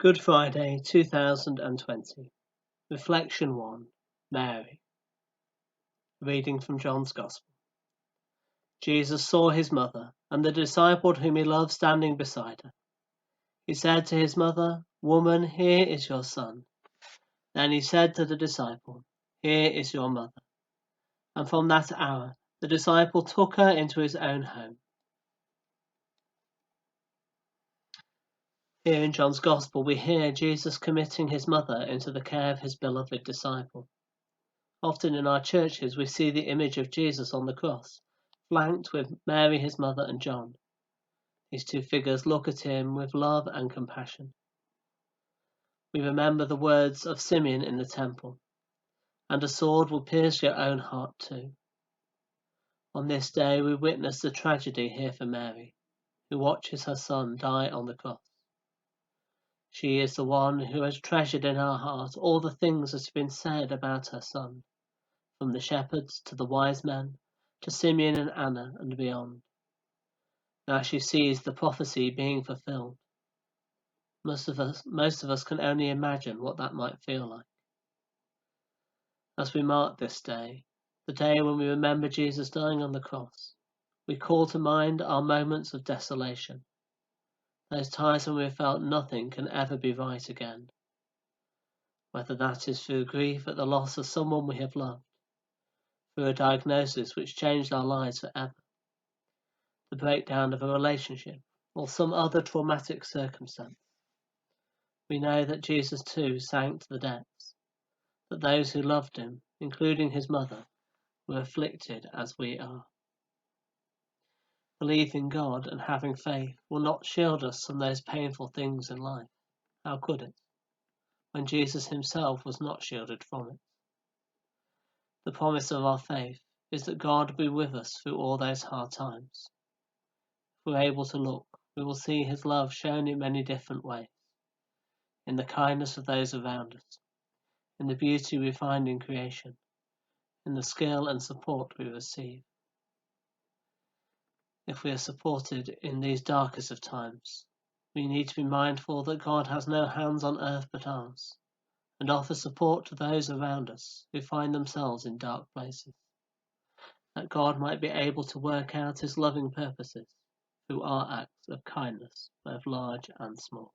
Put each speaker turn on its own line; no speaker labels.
Good Friday 2020. Reflection 1. Mary. Reading from John's Gospel. Jesus saw his mother and the disciple whom he loved standing beside her. He said to his mother, "Woman, here is your son." Then he said to the disciple, "Here is your mother." And from that hour the disciple took her into his own home. Here in John's Gospel we hear Jesus committing his mother into the care of his beloved disciple. Often in our churches we see the image of Jesus on the cross, flanked with Mary, his mother, and John. These two figures look at him with love and compassion. We remember the words of Simeon in the temple, "And a sword will pierce your own heart too." On this day we witness the tragedy here for Mary, who watches her son die on the cross. She is the one who has treasured in her heart all the things that have been said about her son, from the shepherds to the wise men, to Simeon and Anna and beyond. Now she sees the prophecy being fulfilled. Most of us can only imagine what that might feel like. As we mark this day, the day when we remember Jesus dying on the cross, we call to mind our moments of desolation, those times when we have felt nothing can ever be right again. Whether that is through grief at the loss of someone we have loved, through a diagnosis which changed our lives forever, the breakdown of a relationship, or some other traumatic circumstance. We know that Jesus too sank to the depths, that those who loved him, including his mother, were afflicted as we are. Believing God and having faith will not shield us from those painful things in life. How could it, when Jesus himself was not shielded from it? The promise of our faith is that God will be with us through all those hard times. If we're able to look, we will see his love shown in many different ways, in the kindness of those around us, in the beauty we find in creation, in the skill and support we receive. If we are supported in these darkest of times, we need to be mindful that God has no hands on earth but ours, and offer support to those around us who find themselves in dark places, that God might be able to work out his loving purposes through our acts of kindness, both large and small.